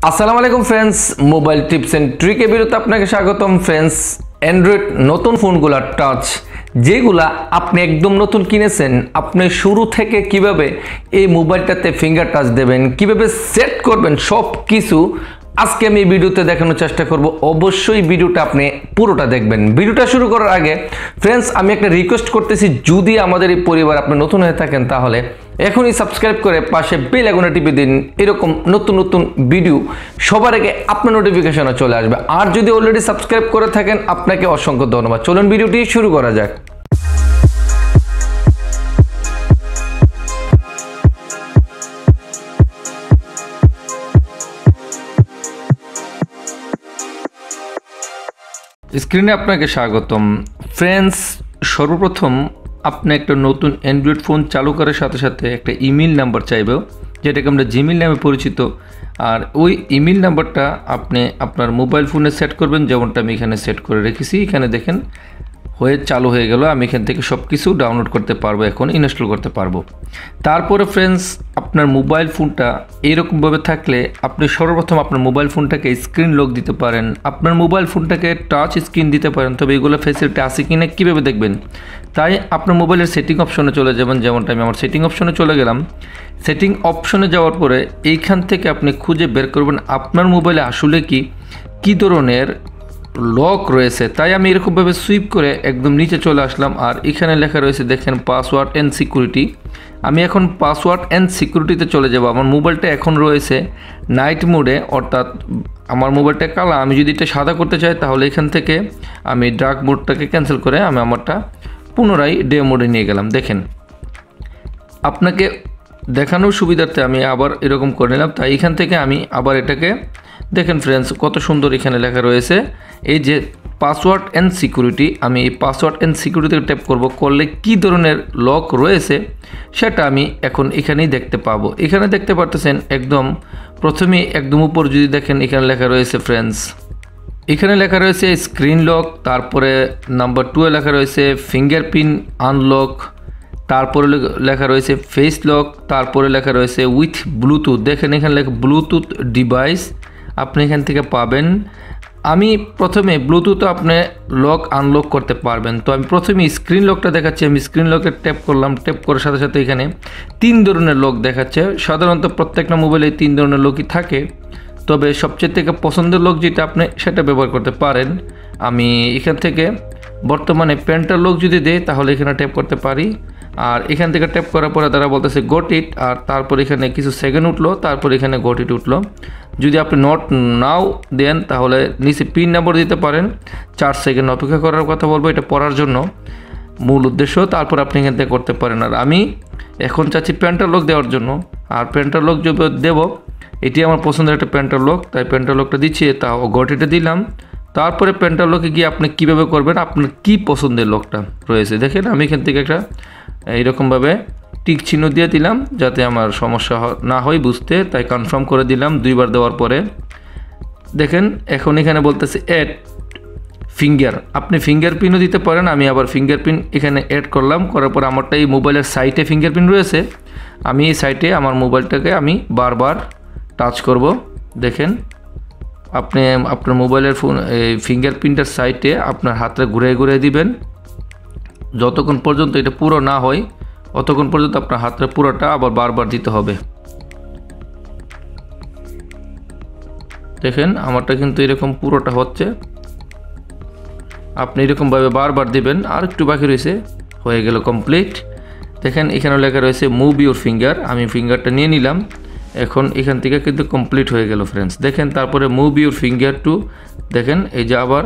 আসসালামু আলাইকুম friends, mobile tips and ট্রিকে ভিডিওতে আপনাকে স্বাগতম ফ্রেন্ডস। অ্যান্ড্রয়েড নতুন ফোনগুলা টাচ যেগুলা আপনি একদম নতুন কিনেছেন, আপনি শুরু থেকে কিভাবে এই মোবাইলটাতে ফিঙ্গার টাচ দেবেন, কিভাবে সেট করবেন, সব কিছু আজকে আমি এই ভিডিওতে দেখানোর চেষ্টা করব। অবশ্যই ভিডিওটা আপনি পুরোটা দেখবেন। ভিডিওটা শুরু করার আগে ফ্রেন্ডস আমি একটা রিকোয়েস্ট করতেছি, যদি আমাদের এই পরিবার আপনি নতুন হয়ে থাকেন তাহলে এখনই সাবস্ক্রাইব করে পাশে বেল আইকনে টিপে দিন। এরকম নতুন নতুন ভিডিও সবার আগে আপনার নোটিফিকেশনে চলে আসবে। আর যদি অলরেডি সাবস্ক্রাইব করে থাকেন আপনাকে অসংখ্য ধন্যবাদ। চলুন ভিডিওটি শুরু করা যাক। স্ক্রিনে আপনাকে স্বাগতম ফ্রেন্ডস। সর্বপ্রথম আপনি একটা নতুন অ্যান্ড্রয়েড ফোন চালু করার সাথে সাথে একটা ইমেল নাম্বার চাইবে, যেটাকে আমরা জিমেল নামে পরিচিত। আর ওই ইমেল নাম্বারটা আপনি আপনার মোবাইল ফোনে সেট করবেন, যেমনটা আমি এখানে সেট করে রেখেছি। এখানে দেখেন চালু হয়ে গেল। আমি এখান থেকে সব কিছু ডাউনলোড করতে পারবো, এখন ইনস্টল করতে পারবো। তারপরে ফ্রেন্ডস আপনার মোবাইল ফোনটা এইরকমভাবে থাকলে আপনি সর্বপ্রথম আপনার মোবাইল ফোনটাকে স্ক্রিন লক দিতে পারেন, আপনার মোবাইল ফোনটাকে টাচ স্ক্রিন দিতে পারেন। তবে এগুলো ফ্যাসিলিটি আছে কি না কীভাবে দেখবেন? তাই আপনার মোবাইলের সেটিং অপশনে চলে যাবেন, যেমনটা আমি আমার সেটিং অপশনে চলে গেলাম। সেটিং অপশনে যাওয়ার পরে এইখান থেকে আপনি খুঁজে বের করবেন আপনার মোবাইলে আসলে কী ধরনের লক রয়েছে। তাই আমি এরকমভাবে সুইপ করে একদম নিচে চলে আসলাম। আর এখানে লেখা রয়েছে দেখেন পাসওয়ার্ড অ্যান্ড সিকিউরিটি। আমি এখন পাসওয়ার্ড অ্যান্ড সিকিউরিটিতে চলে যাব। আমার মোবাইলটা এখন রয়েছে নাইট মোডে, অর্থাৎ আমার মোবাইলটা কালা। আমি যদি এটা সাদা করতে চাই তাহলে এখান থেকে আমি ডার্ক মোডটাকে ক্যান্সেল করে আমি আমারটা পুনরায় ডে মোডে নিয়ে গেলাম। দেখেন আপনাকে দেখানোর সুবিধার্থে আমি আবার এরকম করে নিলাম। তাই এখান থেকে আমি আবার এটাকে দেখেন ফ্রেন্ডস কত সুন্দর এখানে লেখা রয়েছে এই যে পাসওয়ার্ড অ্যান্ড সিকিউরিটি। আমি এই পাসওয়ার্ড অ্যান্ড সিকিউরিটিতে ট্যাপ করলে কী ধরনের লক রয়েছে সেটা আমি এখন এখানেই দেখতে পাবো। এখানে দেখতে পারতেছেন একদম প্রথমেই একদম উপর যদি দেখেন এখানে লেখা রয়েছে ফ্রেন্ডস, এখানে লেখা রয়েছে স্ক্রিন লক। তারপরে নাম্বার 2 এ লেখা রয়েছে ফিঙ্গারপ্রিন্ট আনলক। তারপরে লেখা রয়েছে ফেস লক। তারপরে লেখা রয়েছে উইথ ব্লুটুথ। দেখেন এখানে লেখা ব্লুটুথ ডিভাইস আপনি এখান থেকে পাবেন। আমি প্রথমে ব্লুটুথ আপনি লক আনলক করতে পারবেন। তো আমি প্রথমে স্ক্রিন লকটা দেখাচ্ছি। আমি স্ক্রিন লকে ট্যাপ করলাম, ট্যাপ করার সাথে সাথে এখানে 3 ধরনের লক দেখাচ্ছে। সাধারণত প্রত্যেকটা মোবাইলে 3 ধরনের লকই থাকে, তবে সবচেয়ে থেকে পছন্দের লক যেটা আপনি সেটা ব্যবহার করতে পারেন। আমি এখান থেকে বর্তমানে পেন্টার লক যদি দেয় তাহলে এখানে ট্যাপ করতে পারি। আর এখান থেকে ট্যাপ করার পরে তারা বলতেছে গট ইট। আর তারপর এখানে কিছু সেকেন্ড উঠলো, তারপর এখানে গট ইট উঠলো। যদি আপনি নট নাও দেন তাহলে নিচে পিন নাম্বার দিতে পারেন। 4 সেকেন্ড অপেক্ষা করার কথা বলবো, এটা পড়ার জন্য মূল উদ্দেশ্য। তারপর আপনি এখান থেকে করতে পারেন। আর আমি এখন চাচ্ছি পেন্টার লক দেওয়ার জন্য। আর পেন্টার লক যদি দেবো, এটি আমার পছন্দের একটা পেন্টার লক, তাই পেন্টার লকটা দিচ্ছি। তাও গট ইটে দিলাম। তারপরে পেন্টার লকে গিয়ে আপনি কীভাবে করবেন, আপনার কী পছন্দের লকটা রয়েছে দেখেন। আমি এখান থেকে একটা এইরকমভাবে টিক চিহ্ন দিয়ে দিলাম যাতে আমার সমস্যা না হয় বুঝতে, তাই কনফার্ম করে দিলাম 2 বার দেওয়ার পরে। দেখেন এখন এখানে বলতেছে অ্যাড ফিঙ্গার, আপনি ফিঙ্গারপ্রিন্টও দিতে পারেন। আমি আবার ফিঙ্গারপ্রিন্ট এখানে অ্যাড করলাম, করার পর আমারটা এই মোবাইলের সাইটে ফিঙ্গারপ্রিন্ট রয়েছে। আমি এই সাইটে আমার মোবাইলটাকে আমি বারবার টাচ করব। দেখেন আপনি আপনার মোবাইলের ফোন ফিঙ্গারপ্রিন্টের সাইটে আপনার হাতটা ঘুরে ঘুরে দিবেন। যতক্ষণ পর্যন্ত এটা পুরো না হয় ততক্ষণ পর্যন্ত আপনার হাতটা পুরোটা আবার বারবার দিতে হবে। দেখেন আমারটা কিন্তু এরকম পুরোটা হচ্ছে, আপনি এরকমভাবে বারবার দিবেন। আর একটু বাকি রয়েছে, হয়ে গেল কমপ্লিট। দেখেন এখানে লেখা রয়েছে মুভ ইউর ফিঙ্গার। আমি ফিঙ্গারটা নিয়ে নিলাম, এখন এখান থেকে কিন্তু কমপ্লিট হয়ে গেল ফ্রেন্ডস। দেখেন তারপরে মুভ ইউর ফিঙ্গার টু, দেখেন এই যে আবার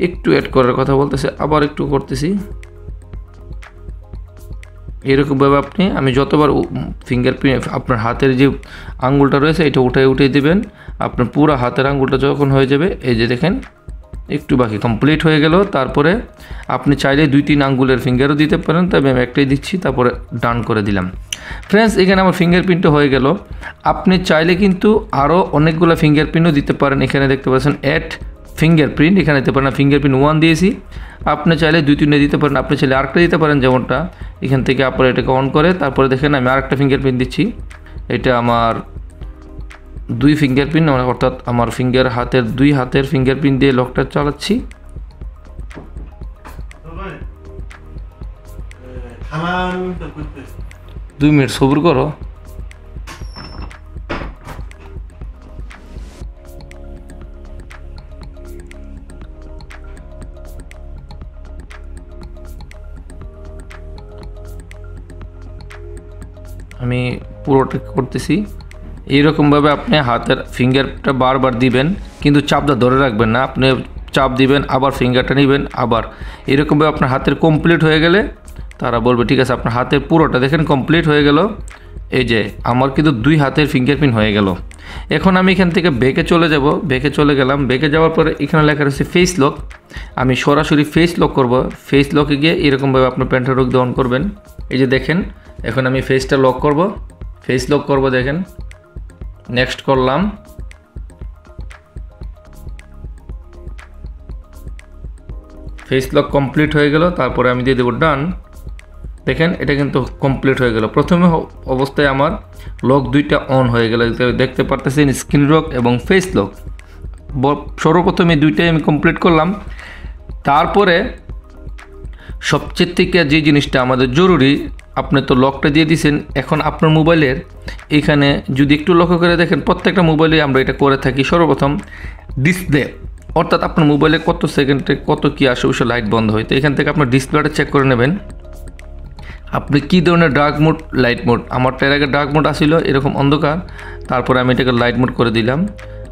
একটু অ্যাড করার কথা বলতেছে, আবার একটু করতেছি। এরকমভাবে আমি যতবার ফিঙ্গারপ্রিন্ট আপনার হাতের যে আঙ্গুলটা রয়েছে এটা উঠে দিবেন। আপনার পুরো হাতের আঙ্গুলটা যখন হয়ে যাবে, এই যে দেখেন একটু বাকি, কমপ্লিট হয়ে গেল। তারপরে আপনি চাইলে 2-3 আঙ্গুলের ফিঙ্গারও দিতে পারেন, তবে আমি একটাই দিচ্ছি, তারপরে ডান করে দিলাম। ফ্রেন্ডস এখানে আমার ফিঙ্গারপ্রিন্টও হয়ে গেল। আপনি চাইলে কিন্তু আরও অনেকগুলো ফিঙ্গারপ্রিন্টও দিতে পারেন। এখানে দেখতে পাচ্ছেন অ্যাড ফিঙ্গারপ্রিন্ট, এখানে দিতে পারেন ফিঙ্গারপ্রিন্ট 1 দিয়েছি। আপনি চাইলে 2-3 দিতে পারেন, আপনি চাইলে আরেকটা দিতে পারেন, যেমনটা এখান থেকে আপনার এটাকে অন করে তারপরে দেখেন আমি আরেকটা ফিঙ্গারপ্রিন্ট দিচ্ছি। এটা আমার দুই ফিঙ্গারপ্রিন্ট অর্থাৎ আমার দুই হাতের ফিঙ্গারপ্রিন্ট দিয়ে লকটা চালাচ্ছি। দুই মিনিট সবুর করো। আমি পুরোটা করতেছি। এইরকমভাবে আপনি হাতের ফিঙ্গারটা বারবার দিবেন, কিন্তু চাপটা ধরে রাখবেন না। আপনি চাপ দিবেন, আবার ফিঙ্গারটা নেবেন, আবার এরকমভাবে আপনার হাতের কমপ্লিট হয়ে গেলে তারা বলবে ঠিক আছে আপনার হাতের পুরোটা দেখেন কমপ্লিট হয়ে গেল। এই যে আমার কিন্তু দুই হাতের ফিঙ্গারপ্রিন্ট হয়ে গেল। এখন আমি এখান থেকে ব্যাকে চলে যাব। ব্যাকে চলে গেলাম। ব্যাকে যাওয়ার পরে এখানে লেখা রয়েছে ফেস লক। আমি সরাসরি ফেস লক করব। ফেস লকে গিয়ে এরকমভাবে আপনার প্যান্টটা রোগ অন করবেন। এই যে দেখেন এখন আমি ফেসটা লক করব। ফেস লক করব, দেখেন নেক্সট করলাম। ফেস লক কমপ্লিট হয়ে গেল। তারপরে আমি দিয়ে দেবো ডান। দেখেন এটা কিন্তু কমপ্লিট হয়ে গেল। প্রথমে অবস্থায় আমার লক দুইটা অন হয়ে গেল, দেখতে পারতেছেন স্ক্রিন লক এবং ফেস লক। সর্বপ্রথমে দুইটাই আমি কমপ্লিট করলাম। তারপরে সবচেয়ে থেকে যে জিনিসটা আমাদের জরুরি, আপনি তো লকটা দিয়ে দিয়েছেন, এখন আপনার মোবাইলের এখানে যদি একটু লক্ষ্য করে দেখেন প্রত্যেকটা মোবাইলে আমরা এটা করে থাকি। সর্বপ্রথম ডিসপ্লে, অর্থাৎ আপনার মোবাইলে কত সেকেন্ডে কত কী আসে ওই লাইট বন্ধ হয়। তো এখান থেকে আপনার ডিসপ্লেটা চেক করে নেবেন আপনি কী ধরনের ডার্ক মোড লাইট মোড। আমারটা এর আগে ডার্ক মোড আসছিল এরকম অন্ধকার, তারপরে আমি এটাকে লাইট মোড করে দিলাম।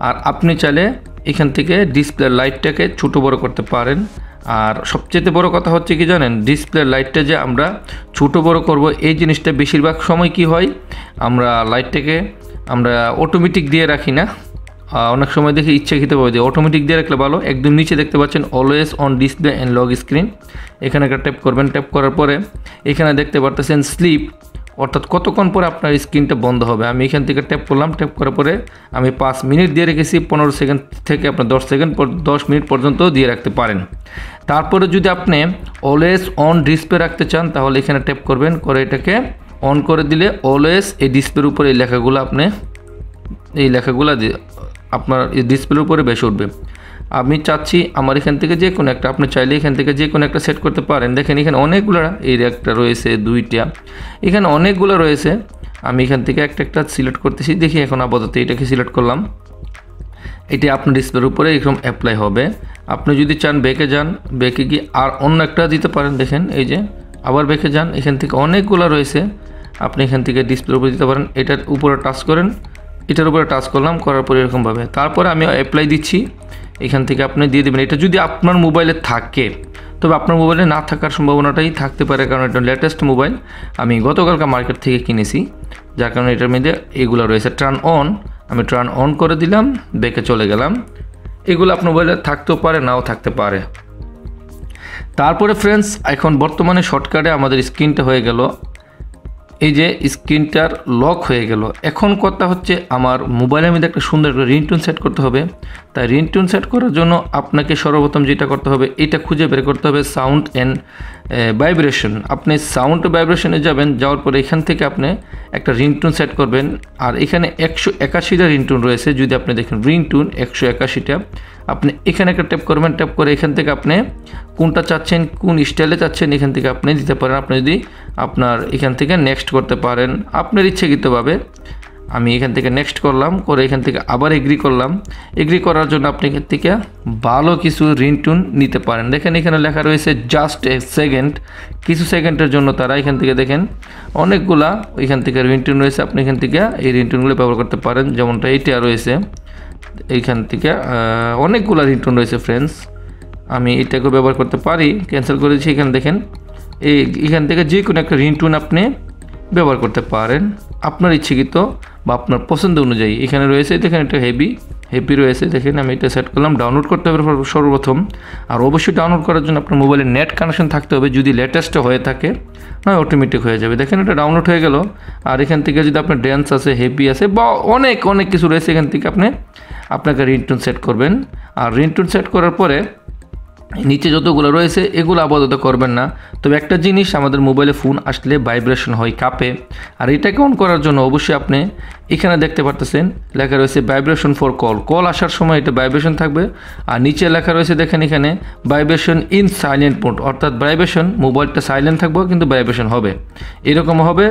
আর আপনি চাইলে এখান থেকে ডিসপ্লে লাইটটাকে ছোটো বড় করতে পারেন। আর সবচেয়ে বড় কথা হচ্ছে কি জানেন, ডিসপ্লে লাইটটা যে আমরা ছোটো বড় করব এই জিনিসটা বেশিরভাগ সময় কি হয়, আমরা লাইটটাকে আমরা অটোমেটিক দিয়ে রাখি না। অনেক সময় দেখি ইচ্ছাকৃতভাবে দিয়ে অটোমেটিক দিয়ে রাখলে ভালো। একদম নিচে দেখতে পাচ্ছেন always on display and lock screen, এখানে একটা ট্যাপ করবেন। ট্যাপ করার পরে এখানে দেখতে পারতেছেন স্লিপ, অর্থাৎ কতক্ষণ পরে আপনার স্ক্রিনটা বন্ধ হবে। আমি এখান থেকে ট্যাপ করলাম। ট্যাপ করার পরে আমি 5 মিনিট দিয়ে রেখেছি। 15 সেকেন্ড থেকে আপনার 10 মিনিট পর্যন্ত দিয়ে রাখতে পারেন। তারপরে যদি আপনি অলওয়েজ অন ডিসপ্লে রাখতে চান তাহলে এখানে ট্যাপ করবেন, করে এটাকে অন করে দিলে অলওয়েজ এই ডিসপ্লের উপরে এই লেখাগুলো আপনার এই ডিসপ্লের উপরে বেশি উঠবে। আমি চাচ্ছি আমার এখান থেকে যে কোনো একটা, আপনি চাইলে এখান থেকে যে কোনো একটা সেট করতে পারেন। দেখেন এখানে অনেকগুলো, এই একটা রয়েছে, দুইটা, এখানে অনেকগুলো রয়েছে। আমি এখান থেকে একটা সিলেক্ট করতেছি। দেখি এখন আপাতত এটাকে সিলেক্ট করলাম। এটি আপনার ডিসপ্লের উপরে এরকম অ্যাপ্লাই হবে। আপনি যদি চান ব্যাকে যান, ব্যাকে গিয়ে আর অন্য একটা দিতে পারেন। দেখেন এই যে আবার ব্যাকে যান, এখান থেকে অনেকগুলো রয়েছে, আপনি এখান থেকে ডিসপ্লের উপরে দিতে পারেন। এটার উপরে টাচ করেন, এটার উপরে টাচ করলাম, করার পরে এরকমভাবে তারপরে আমি অ্যাপ্লাই দিচ্ছি। এখান থেকে আপনি দিয়ে দেবেন। এটা যদি আপনার মোবাইলে থাকে, তবে আপনার মোবাইলে না থাকার সম্ভাবনাটাই থাকতে পারে, কারণ এটা লেটেস্ট মোবাইল। আমি গতকালকে মার্কেট থেকে কিনেছি, যার কারণে এটার মধ্যে এগুলো রয়েছে। টার্ন অন, আমি টার্ন অন করে দিলাম, ব্যাকে চলে গেলাম। এগুলো আপনার মোবাইলে থাকতেও পারে, নাও থাকতে পারে। তারপরে ফ্রেন্ডস, এখন বর্তমানে শর্টকাটে আমাদের স্ক্রিনটা হয়ে গেল, এই যে স্ক্রিনটার লক হয়ে গেল। এখন কথা হচ্ছে আমার মোবাইলের মধ্যে একটা সুন্দর একটা রিংটোন সেট করতে হবে। তাই রিংটোন সেট করার জন্য আপনাকে সর্বপ্রথম যেটা করতে হবে, এটা খুঁজে বের করতে হবে সাউন্ড অ্যান্ড ভাইব্রেশন। আপনি সাউন্ড ভাইব্রেশনে যাবেন, যাওয়ার পরে এখান থেকে আপনি একটা রিংটোন সেট করবেন। আর এখানে 181টা রিংটোন রয়েছে। যদি আপনি দেখেন রিংটোন 181টা, আপনি এখানে একটা ট্যাপ করবেন। ট্যাপ করে এখান থেকে আপনি কোনটা চাচ্ছেন, কোন স্টাইলে চাচ্ছেন, এখান থেকে আপনি দিতে পারেন। আপনি যদি আপনার এখান থেকে নেক্সট করতে পারেন আপনার ইচ্ছাকৃতভাবে। আমি এখান থেকে নেক্সট করলাম, করে এখান থেকে আবার এগ্রি করলাম। এগ্রি করার জন্য আপনি এখান থেকে ভালো কিছু রিংটোন নিতে পারেন। দেখেন এখানে লেখা রয়েছে জাস্ট এ সেকেন্ড, কিছু সেকেন্ডের জন্য তারা এখান থেকে দেখেন অনেকগুলা এখান থেকে রিংটোন রয়েছে। আপনি এখান থেকে এই রিংটোনগুলো ব্যবহার করতে পারেন, যেমনটা এইটা রয়েছে। এইখান থেকে অনেকগুলো রিংটোন রয়েছে ফ্রেন্ডস, আমি এটাকেও ব্যবহার করতে পারি, ক্যান্সেল করে দিচ্ছি। এখানে দেখেন এখান থেকে যে কোনো একটা রিংটোন আপনি ব্যবহার করতে পারেন আপনার ইচ্ছাকৃত বা আপনার পছন্দ অনুযায়ী। এখানে রয়েছে দেখেন এটা হেভি রয়েছে। দেখেন আমি এটা সেট করলাম। ডাউনলোড করতে হবে সর্বপ্রথম। আর অবশ্যই ডাউনলোড করার জন্য আপনার মোবাইলে নেট কানেকশন থাকতে হবে, যদি লেটেস্ট হয়ে থাকে, নয় অটোমেটিক হয়ে যাবে। দেখেন এটা ডাউনলোড হয়ে গেল। আর এখান থেকে যদি আপনার ড্যান্স আছে, হেভি আছে, বা অনেক কিছু রয়েছে, এখান থেকে আপনাকে রিংটোন সেট করবেন। আর রিংটোন সেট করার পরে নিচে যতগুলো রয়েছে এগুলো আপাতত করবেন না। তবে একটা জিনিস, আমাদের মোবাইলে ফোন আসলে ভাইব্রেশন হয়, কাঁপে। আর এটাকে অন করার জন্য অবশ্যই আপনি এখানে দেখতে পারতেছেন লেখা রয়েছে ভাইব্রেশন ফর কল। কল আসার সময় এটা ভাইব্রেশন থাকবে। আর নিচে লেখা রয়েছে দেখেন এখানে ভাইব্রেশন ইন সাইলেন্ট মোড, অর্থাৎ ভাইব্রেশন, মোবাইলটা সাইলেন্ট থাকবে কিন্তু ভাইব্রেশন হবে, এরকম হবে।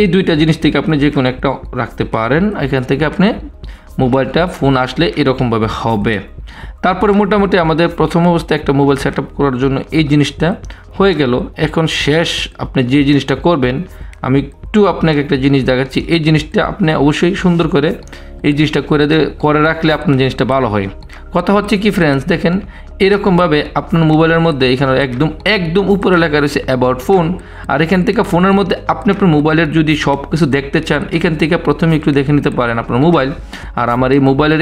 এই দুইটা জিনিস থেকে আপনি যে কোনো একটা রাখতে পারেন। এখান থেকে আপনি মোবাইলটা ফোন আসলে এরকমভাবে হবে। তারপরে মোটামুটি আমাদের প্রথম অবস্থায় একটা মোবাইল সেট আপ করার জন্য এই জিনিসটা হয়ে গেল। এখন শেষ আপনি যে জিনিসটা করবেন, আমি একটু আপনাকে একটা জিনিস দেখাচ্ছি। এই জিনিসটা আপনি অবশ্যই সুন্দর করে এই জিনিসটা করে রাখলে আপনার জিনিসটা ভালো হয়। কথা হচ্ছে কি ফ্রেন্ডস, দেখেন এরকমভাবে আপনার মোবাইলের মধ্যে এখানে একদম উপরে লেখা রয়েছে অ্যাবাউট ফোন। আর এখান থেকে ফোনের মধ্যে আপনি আপনার মোবাইলের যদি সব কিছু দেখতে চান, এখান থেকে প্রথমে একটু দেখে নিতে পারেন আপনার মোবাইল। আর আমার এই মোবাইলের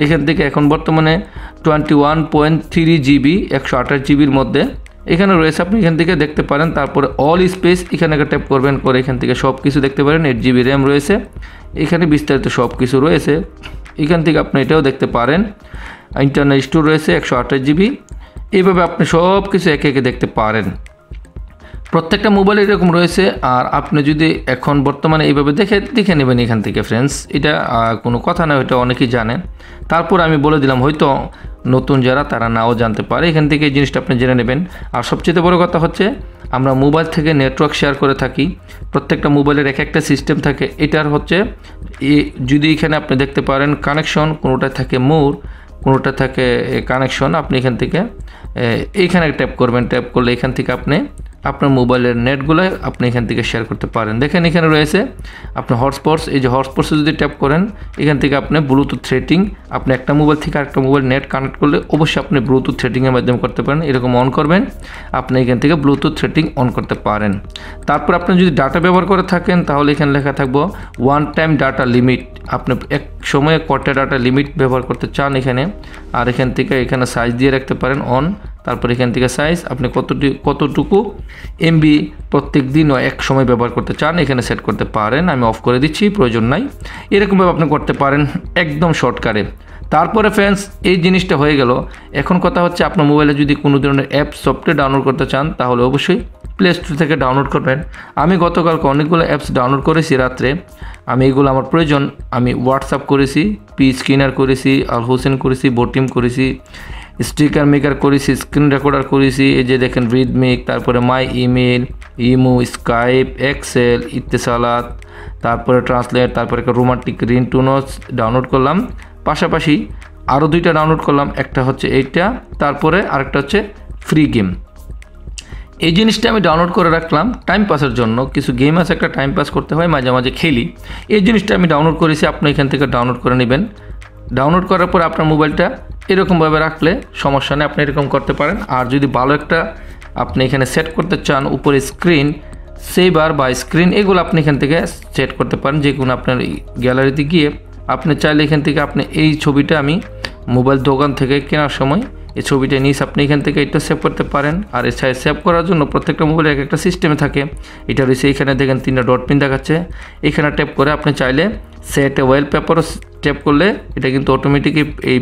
এখান থেকে এখন বর্তমানে 21.3 GB 128 GBর মধ্যে এখানে রয়েছে, আপনি এখান থেকে দেখতে পারেন। তারপরে অল স্পেস এখানে ট্যাপ করবেন, করে এখান থেকে সব কিছু দেখতে পারেন। 8 GB র্যাম রয়েছে, এখানে বিস্তারিত সব কিছু রয়েছে। এখান থেকে আপনি এটাও দেখতে পারেন। ইন্টারনাল স্টোর রয়েছে 128 GB। এইভাবে আপনি সব কিছু একে একে দেখতে পারেন। প্রত্যেকটা মোবাইল এরকম রয়েছে। আর আপনি যদি এখন বর্তমানে এইভাবে দেখে নেবেন এখান থেকে ফ্রেন্ডস, এটা কোনো কথা না, এটা অনেকেই জানেন। তারপর আমি বলে দিলাম, হয়তো নতুন যারা তারা নাও জানতে পারে, এখান থেকে এই জিনিসটা আপনি জেনে নেবেন। আর সবচেয়ে বড় কথা হচ্ছে আমরা মোবাইল থেকে নেটওয়ার্ক শেয়ার করে থাকি। প্রত্যেকটা মোবাইলের একটা সিস্টেম থাকে। এটার হচ্ছে যদি এখানে আপনি দেখতে পারেন কানেকশন, কোনোটা থাকে মোর, কোনোটা থাকে কানেকশন। আপনি এখান থেকে এইখানে ট্যাপ করবেন। ট্যাপ করলে এখান থেকে আপনি আপনার মোবাইলের নেটগুলো আপনি এখান থেকে শেয়ার করতে পারেন। দেখেন এখানে রয়েছে আপনার হটস্পটস। এই যে হটস্পটসে যদি ট্যাপ করেন, এখান থেকে আপনি ব্লুটুথ থ্রেডিং, আপনি একটা মোবাইল থেকে আরেকটা মোবাইল নেট কানেক্ট করলে অবশ্যই আপনি ব্লুটুথ থ্রেডিংয়ের মাধ্যমে করতে পারেন। এরকম অন করবেন, আপনি এখান থেকে ব্লুটুথ থ্রেডিং অন করতে পারেন। তারপর আপনি যদি ডাটা ব্যবহার করে থাকেন, তাহলে এখানে লেখা থাকবো ওয়ান টাইম ডাটা লিমিট। আপনি এক সময়ে কটা ডাটা লিমিট ব্যবহার করতে চান এখানে। আর এখান থেকে এখানে সাইজ দিয়ে রাখতে পারেন অন। তারপর এখান থেকে সাইজ আপনি কতটুকু MB প্রত্যেক দিন এক সময় ব্যবহার করতে চান এখানে সেট করতে পারেন। আমি অফ করে দিচ্ছি, প্রয়োজন নাই। এরকমভাবে আপনি করতে পারেন একদম শর্টকাটে। তারপরে ফ্রেন্ডস এই জিনিসটা হয়ে গেল। এখন কথা হচ্ছে আপনার মোবাইলে যদি কোনো ধরনের অ্যাপ সফটওয়্যার ডাউনলোড করতে চান, তাহলে অবশ্যই প্লে স্টোর থেকে ডাউনলোড করবেন। আমি গতকালকে অনেকগুলো অ্যাপস ডাউনলোড করেছি রাত্রে। আমি এগুলো আমার প্রয়োজন। আমি হোয়াটসঅ্যাপ করেছি, পি স্ক্রিনার করেছি, আল হোসেন করেছি, বোটিম করেছি, স্টিকার মেকার করেছি, স্ক্রিন রেকর্ডার করেছি। এই যে দেখেন রিদমিক, তারপরে my email, imo, Skype, Excel, Etisalat, তারপরে ট্রান্সলেট, তারপরে একটা রোমান্টিক রিংটোনও ডাউনলোড করলাম। পাশাপাশি আরও দুইটা ডাউনলোড করলাম। একটা হচ্ছে এইটা, তারপরে আরেকটা হচ্ছে ফ্রি গেম। এই জিনিসটা আমি ডাউনলোড করে রাখলাম টাইম পাসের জন্য। কিছু গেম আছে, একটা টাইম পাস করতে হয়, মাঝে মাঝে খেলি। এই জিনিসটা আমি ডাউনলোড করেছি, আপনি এখান থেকে ডাউনলোড করে নেবেন। ডাউনলোড করার পর আপনার মোবাইলটা এরকমভাবে রাখলে সমস্যা নেই, আপনি এরকম করতে পারেন। আর যদি ভালো একটা আপনি এখানে সেট করতে চান, উপরে স্ক্রিন সেভার বা স্ক্রিন, এগুলো আপনি এখান থেকে সেট করতে পারেন। যে কোনো আপনার গ্যালারিতে গিয়ে আপনি চাইলে এখান থেকে আপনি এই ছবিটা আমি মোবাইল দোকান থেকে কেনার সময় এই ছবিটা নিয়ে আপনি এখান থেকে এটা সেভ করতে পারেন। আর এছাড়া সেভ করার জন্য প্রত্যেকটা মোবাইলে একটা সিস্টেমে থাকে। এটা রয়েছে এখানে দেখেন 3টা ডট পিন দেখাচ্ছে। এখানে ট্যাপ করে আপনি চাইলে সেট ওয়ালপেপারও ট্যাপ করলে এটা কিন্তু অটোমেটিকই এই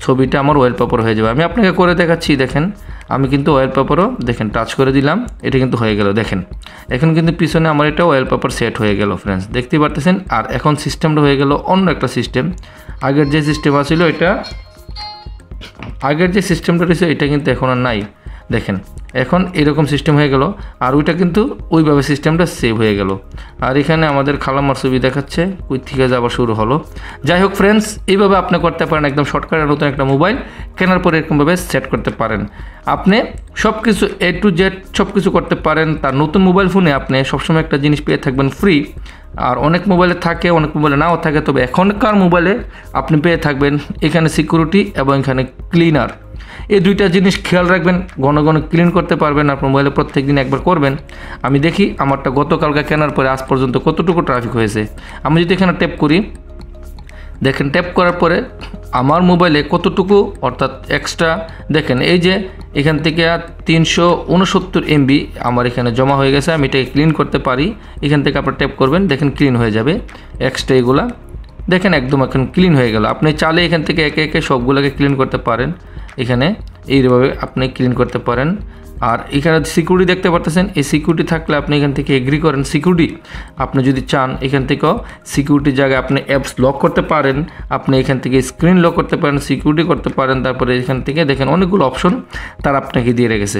ছবিটা আমার ওয়ালপেপার হয়ে যাবে। আমি আপনাকে করে দেখাচ্ছি। দেখেন আমি কিন্তু ওয়ালপেপারও দেখেন টাচ করে দিলাম, এটা কিন্তু হয়ে গেল। দেখেন এখন কিন্তু পিছনে আমার এটা ওয়ালপেপার সেট হয়ে গেল ফ্রেন্ডস, দেখতেই পারতেছেন। আর এখন সিস্টেমটা হয়ে গেল অন্য একটা সিস্টেম। আগের যে সিস্টেম আছিল আগের যে সিস্টেমটা রয়েছে এটা কিন্তু এখন আর নাই। দেখেন এখন এরকম সিস্টেম হয়ে গেল। আর ওইটা কিন্তু ওইভাবে সিস্টেমটা সেভ হয়ে গেল। আর এখানে আমাদের খালাম্মার ছবি দেখাচ্ছে, কই থেকে যাওয়া শুরু হলো। যাই হোক ফ্রেন্ডস, এইভাবে আপনি করতে পারেন একদম শর্টকাটে। নতুন একটা মোবাইল কেনার পরে এরকমভাবে সেট করতে পারেন। আপনি সব কিছু A to Z সব কিছু করতে পারেন। তার নতুন মোবাইল ফোনে আপনি সবসময় একটা জিনিস পেয়ে থাকবেন ফ্রি। আর অনেক মোবাইলে থাকে, অনেক মোবাইলে নাও থাকে। তবে এখনকার মোবাইলে আপনি পেয়ে থাকবেন এখানে সিকিউরিটি এবং এখানে ক্লিনার। এই দুইটা জিনিস খেয়াল রাখবেন, ঘন ঘন ক্লিন করতে পারবেন। আপনার মোবাইলে প্রত্যেক দিন একবার করবেন। আমি দেখি আমারটা গতকালকে কেনার পরে আজ পর্যন্ত কতটুকু ট্রাফিক হয়েছে। আমি যদি এখানে ট্যাপ করি, দেখেন ট্যাপ করার পরে আমার মোবাইলে কতটুকু অর্থাৎ এক্সট্রা দেখেন এই যে এখান থেকে 369 MB আমার এখানে জমা হয়ে গেছে। আমি এটাকে ক্লিন করতে পারি। এখান থেকে আপনার ট্যাপ করবেন, দেখেন ক্লিন হয়ে যাবে এক্সট্রা এগুলা। দেখেন একদম এখন ক্লিন হয়ে গেল। আপনি চাইলে এখান থেকে একে একে সবগুলোকে ক্লিন করতে পারেন। এখানে এইভাবে আপনি ক্লিন করতে পারেন। আর এখানে সিকিউরিটি দেখতে পারতেছেন, এই সিকিউরিটি থাকলে আপনি এখান থেকে এগ্রি করেন সিকিউরিটি। আপনি যদি চান এখান থেকেও সিকিউরিটির জায়গায় আপনি অ্যাপস লক করতে পারেন, আপনি এখান থেকে স্ক্রিন লক করতে পারেন, সিকিউরিটি করতে পারেন। তারপরে এখান থেকে দেখেন অনেকগুলো অপশন তারা আপনাকে দিয়ে রেখেছে।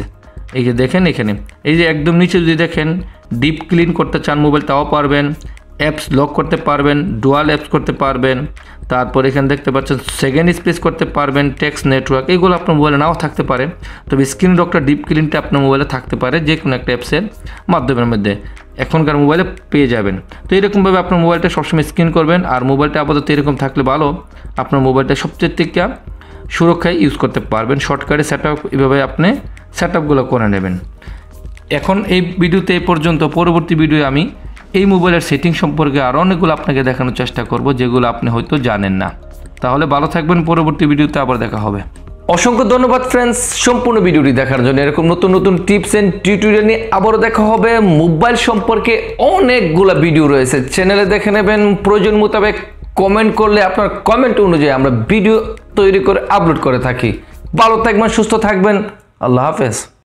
এই যে দেখেন এখানে এই যে একদম নিচে যদি দেখেন ডিপ ক্লিন করতে চান মোবাইল তাও পারবেন, অ্যাপস লক করতে পারবেন, ডুয়াল অ্যাপস করতে পারবেন। তারপর এখানে দেখতে পাচ্ছেন সেকেন্ড স্পেস করতে পারবেন, টেক্সট নেটওয়ার্ক, এগুলো আপনার মোবাইলে নাও থাকতে পারে, তবে স্ক্রিন লকটা ডিপ ক্লিনটা আপনার মোবাইলে থাকতে পারে যে কোনো একটা অ্যাপসের মাধ্যমের মধ্যে এখনকার মোবাইলে পেয়ে যাবেন। তো এরকমভাবে আপনার মোবাইলটা সবসময় স্ক্রিন করবেন। আর মোবাইলটা আপাতত এরকম থাকলে ভালো, আপনার মোবাইলটা সবচেয়ে থেকে সুরক্ষায় ইউজ করতে পারবেন। শর্টকাটে সেট আপ এভাবে আপনি সেট আপগুলো করে নেবেন। এখন এই ভিডিওতে এই পর্যন্ত, পরবর্তী ভিডিওয়ে আমি এই মোবাইলের সেটিং সম্পর্কে আরও অনেকগুলো আপনাকে দেখানোর চেষ্টা করব যেগুলো আপনি হয়তো জানেন না। তাহলে ভালো থাকবেন, পরবর্তী ভিডিওতে আবার দেখা হবে। অসংখ্য ধন্যবাদ ফ্রেন্ডস সম্পূর্ণ ভিডিওটি দেখার জন্য। এরকম নতুন নতুন টিপস এন্ড টিউটোরিয়াল নিয়ে আবারও দেখা হবে। মোবাইল সম্পর্কে অনেকগুলো ভিডিও রয়েছে, চ্যানেলে দেখে নেবেন। প্রয়োজন মোতাবেক কমেন্ট করলে আপনার কমেন্ট অনুযায়ী আমরা ভিডিও তৈরি করে আপলোড করে থাকি। ভালো থাকবেন, সুস্থ থাকবেন, আল্লাহ হাফেজ।